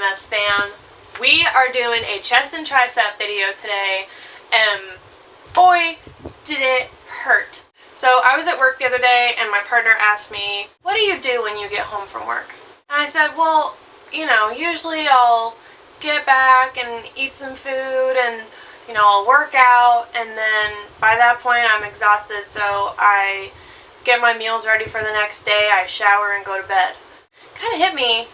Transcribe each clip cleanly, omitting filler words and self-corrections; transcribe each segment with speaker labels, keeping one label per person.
Speaker 1: EMS fam. We are doing a chest and tricep video today, and boy, did it hurt. So I was at work the other day and my partner asked me, what do you do when you get home from work? And I said, well, you know, usually I'll get back and eat some food and, you know, I'll work out, and then by that point I'm exhausted, so I get my meals ready for the next day, I shower and go to bed. Kind of hit me.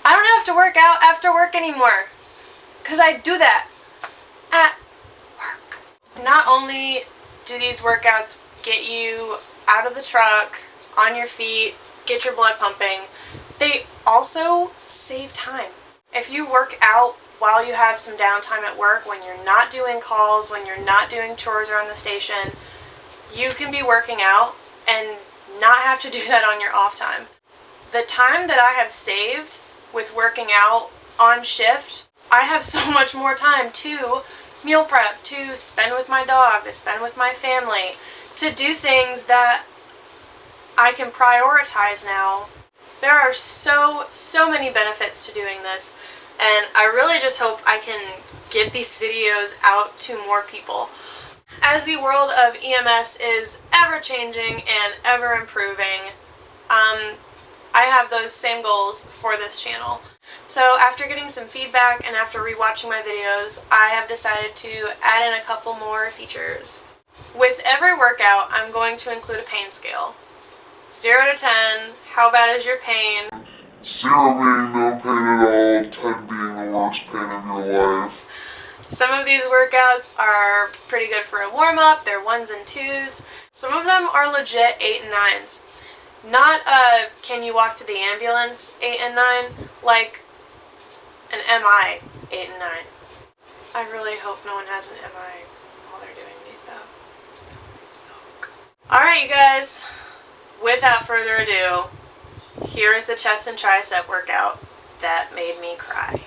Speaker 1: I don't have to work out after work anymore, because I do that at work. Not only do these workouts get you out of the truck, on your feet, get your blood pumping, they also save time. If you work out while you have some downtime at work, when you're not doing calls, when you're not doing chores around the station, you can be working out and not have to do that on your off time. The time that I have saved with working out on shift, I have so much more time to meal prep, to spend with my dog, to spend with my family, to do things that I can prioritize now. There are so many benefits to doing this, and I really just hope I can get these videos out to more people. As the world of EMS is ever changing and ever improving, I have those same goals for this channel. So after getting some feedback and after rewatching my videos, I have decided to add in a couple more features. With every workout, I'm going to include a pain scale. 0 to 10, how bad is your pain?
Speaker 2: 0 being no pain at all, 10 being the worst pain of your life.
Speaker 1: Some of these workouts are pretty good for a warm-up, they're 1s and 2s. Some of them are legit 8 and 9s. Not can you walk to the ambulance 8 and 9, like an MI 8 and 9. I really hope no one has an MI while they're doing these though. So good. Alright you guys, without further ado, here is the chest and tricep workout that made me cry.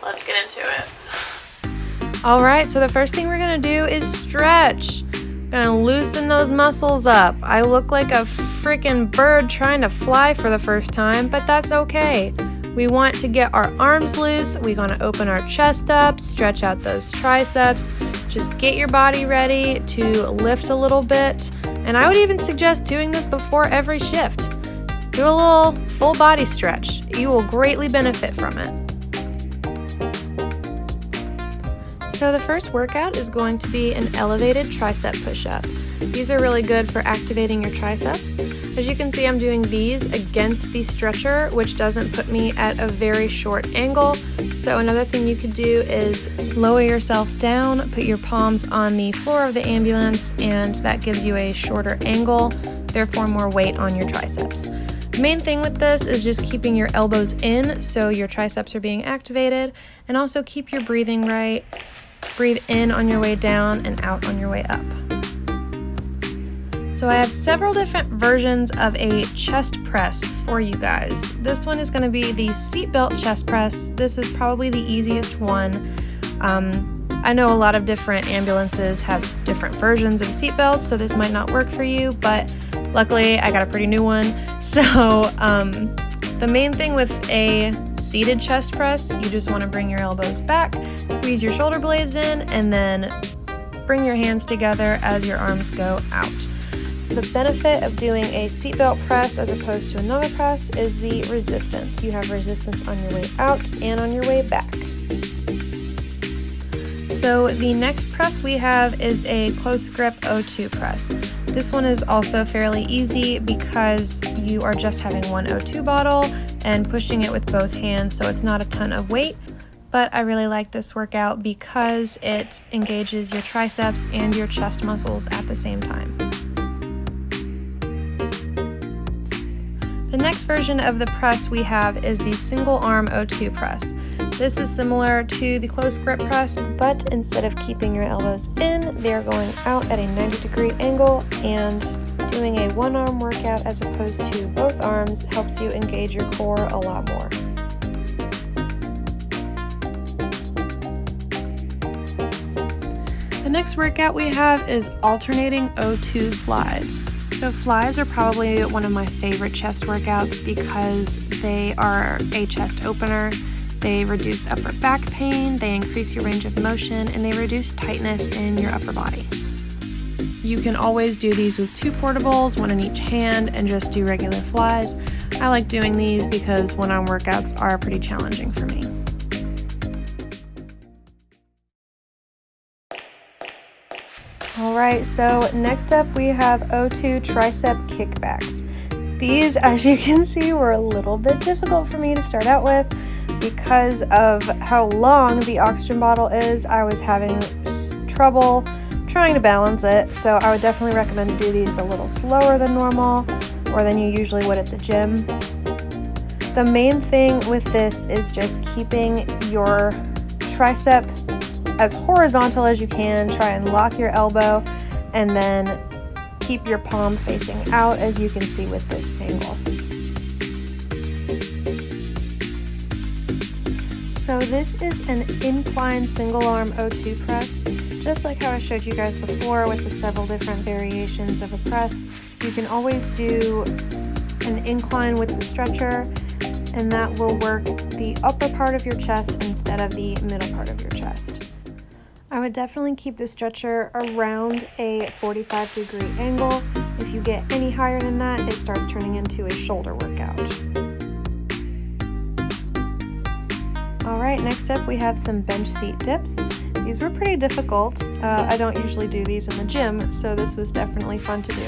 Speaker 1: Let's get into it. Alright, so the first thing we're going to do is stretch. Gonna loosen those muscles up. I look like a freaking bird trying to fly for the first time, but that's okay. We want to get our arms loose. We're gonna open our chest up, stretch out those triceps. Just get your body ready to lift a little bit. And I would even suggest doing this before every shift. Do a little full body stretch. You will greatly benefit from it. So the first workout is going to be an elevated tricep push-up. These are really good for activating your triceps. As you can see, I'm doing these against the stretcher, which doesn't put me at a very short angle. So another thing you could do is lower yourself down, put your palms on the floor of the ambulance, and that gives you a shorter angle, therefore more weight on your triceps. The main thing with this is just keeping your elbows in so your triceps are being activated, and also keep your breathing right. Breathe in on your way down and out on your way up. So I have several different versions of a chest press for you guys. This one is going to be the Seatbelt chest press. This is probably the easiest one. I know a lot of different ambulances have different versions of seatbelts, so this might not work for you, but luckily I got a pretty new one. So the main thing with a seated chest press, you just want to bring your elbows back, squeeze your shoulder blades in, and then bring your hands together as your arms go out. The benefit of doing a seatbelt press as opposed to another press is the resistance. You have resistance on your way out and on your way back. So the next press we have is a close grip O2 press. This one is also fairly easy because you are just having one O2 bottle and pushing it with both hands, so it's not a ton of weight. But I really like this workout because it engages your triceps and your chest muscles at the same time. The next version of the press we have is the single arm O2 press. This is similar to the close grip press, but instead of keeping your elbows in, they're going out at a 90-degree angle, and doing a one arm workout as opposed to both arms helps you engage your core a lot more. The next workout we have is alternating O2 flies. So flies are probably one of my favorite chest workouts because they are a chest opener. They reduce upper back pain, they increase your range of motion, and they reduce tightness in your upper body. You can always do these with 2 portables, 1 in each hand, and just do regular flies. I like doing these because one-arm workouts are pretty challenging for me. Alright, so next up we have O2 Tricep Kickbacks. These, as you can see, were a little bit difficult for me to start out with because of how long the oxygen bottle is. I was having trouble trying to balance it, so I would definitely recommend to do these a little slower than normal or than you usually would at the gym. The main thing with this is just keeping your tricep as horizontal as you can. Try and lock your elbow and then keep your palm facing out, as you can see with this angle. So this is an incline single arm O2 press. Just like how I showed you guys before with the several different variations of a press, you can always do an incline with the stretcher, and that will work the upper part of your chest instead of the middle part of your chest. I would definitely keep the stretcher around a 45-degree angle. If you get any higher than that, it starts turning into a shoulder workout. Alright, next up we have some bench seat dips. These were pretty difficult. I don't usually do these in the gym, so this was definitely fun to do.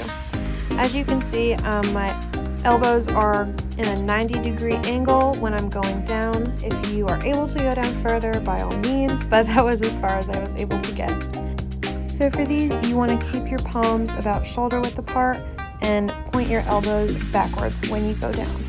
Speaker 1: As you can see, my elbows are in a 90-degree angle when I'm going down. If you are able to go down further, by all means, but that was as far as I was able to get. So for these, you want to keep your palms about shoulder width apart and point your elbows backwards when you go down.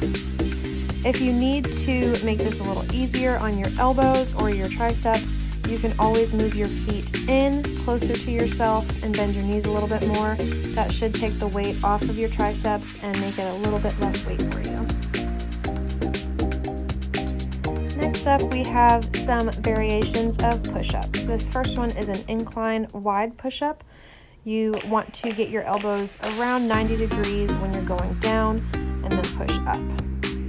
Speaker 1: If you need to make this a little easier on your elbows or your triceps, you can always move your feet in closer to yourself and bend your knees a little bit more. That should take the weight off of your triceps and make it a little bit less weight for you. Next up, we have some variations of push-ups. This first one is an incline wide push-up. You want to get your elbows around 90 degrees when you're going down and then push up.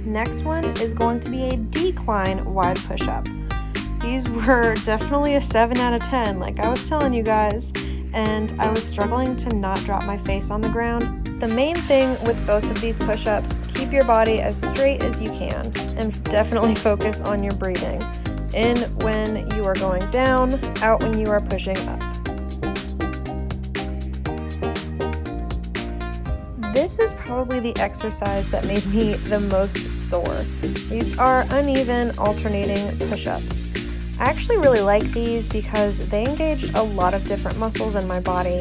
Speaker 1: Next one is going to be a decline wide push-up. These were definitely a 7 out of 10, like I was telling you guys, and I was struggling to not drop my face on the ground. The main thing with both of these push-ups, keep your body as straight as you can, and definitely focus on your breathing. In when you are going down, out when you are pushing up. This is probably the exercise that made me the most sore. These are uneven, alternating push-ups. I actually really like these because they engage a lot of different muscles in my body.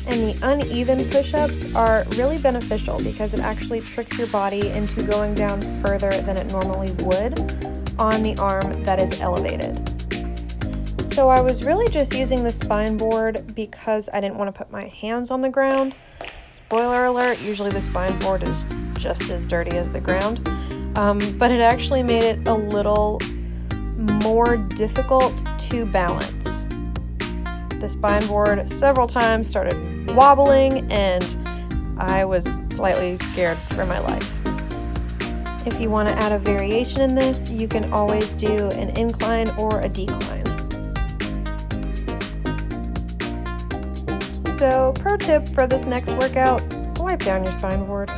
Speaker 1: And the uneven push-ups are really beneficial because it actually tricks your body into going down further than it normally would on the arm that is elevated. So I was really just using the spine board because I didn't want to put my hands on the ground. Spoiler alert, usually the spine board is just as dirty as the ground, but it actually made it a little more difficult to balance. The spine board several times started wobbling and I was slightly scared for my life. If you want to add a variation in this, you can always do an incline or a decline. So, pro tip for this next workout, wipe down your spine board.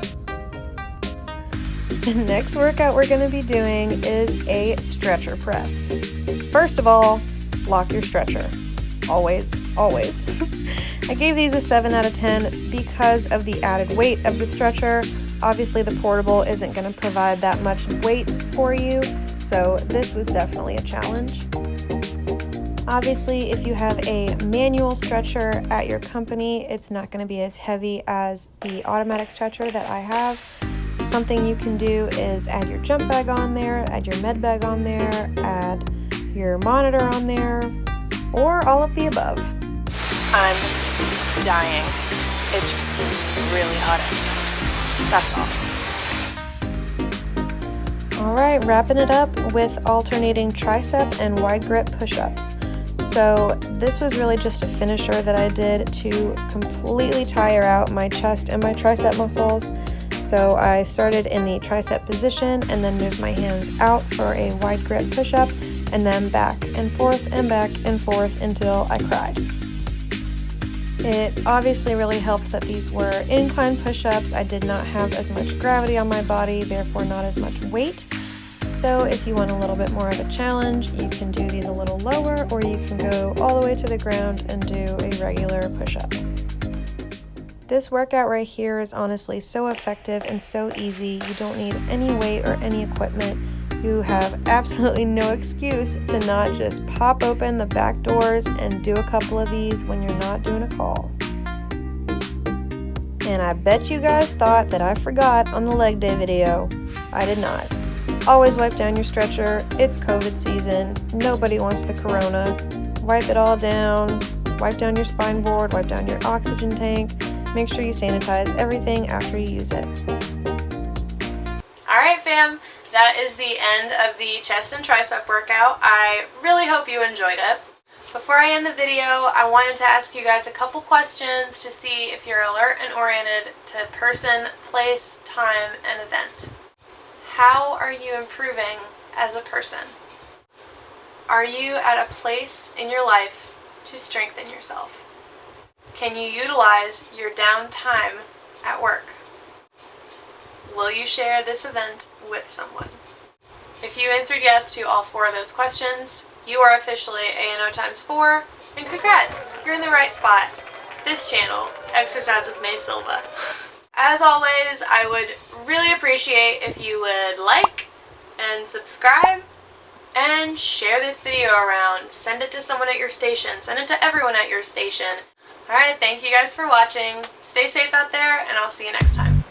Speaker 1: The next workout we're going to be doing is a stretcher press. First of all, lock your stretcher. Always, always. I gave these a 7 out of 10 because of the added weight of the stretcher. Obviously the portable isn't going to provide that much weight for you, so this was definitely a challenge. Obviously, if you have a manual stretcher at your company, it's not going to be as heavy as the automatic stretcher that I have. Something you can do is add your jump bag on there, add your med bag on there, add your monitor on there, or all of the above.
Speaker 3: I'm dying. It's really hot outside. That's all.
Speaker 1: Alright, wrapping it up with alternating tricep and wide grip push-ups.
Speaker 4: So this was really just a finisher that I did to completely tire out my chest and my tricep muscles. So I started in the tricep position and then moved my hands out for a wide grip push-up, and then back and forth until I cried. It obviously really helped that these were incline push-ups. I did not have as much gravity on my body, therefore not as much weight. So if you want a little bit more of a challenge, you can do these a little lower, or you can go all the way to the ground and do a regular push-up. This workout right here is honestly so effective and so easy. You don't need any weight or any equipment. You have absolutely no excuse to not just pop open the back doors and do a couple of these when you're not doing a call. And I bet you guys thought that I forgot on the leg day video. I did not. Always wipe down your stretcher. It's COVID season. Nobody wants the corona. Wipe it all down. Wipe down your spine board. Wipe down your oxygen tank. Make sure you sanitize everything after you use it.
Speaker 1: Alright fam, that is the end of the chest and tricep workout. I really hope you enjoyed it. Before I end the video, I wanted to ask you guys a couple questions to see if you're alert and oriented to person, place, time, and event. How are you improving as a person? Are you at a place in your life to strengthen yourself? Can you utilize your downtime at work? Will you share this event with someone? If you answered yes to all 4 of those questions, you are officially ANO times 4, and congrats, you're in the right spot. This channel, Exercise with Mae Silva. As always, I would really appreciate if you would like and subscribe and share this video around. Send it to someone at your station. Send it to everyone at your station. Alright, thank you guys for watching. Stay safe out there, and I'll see you next time.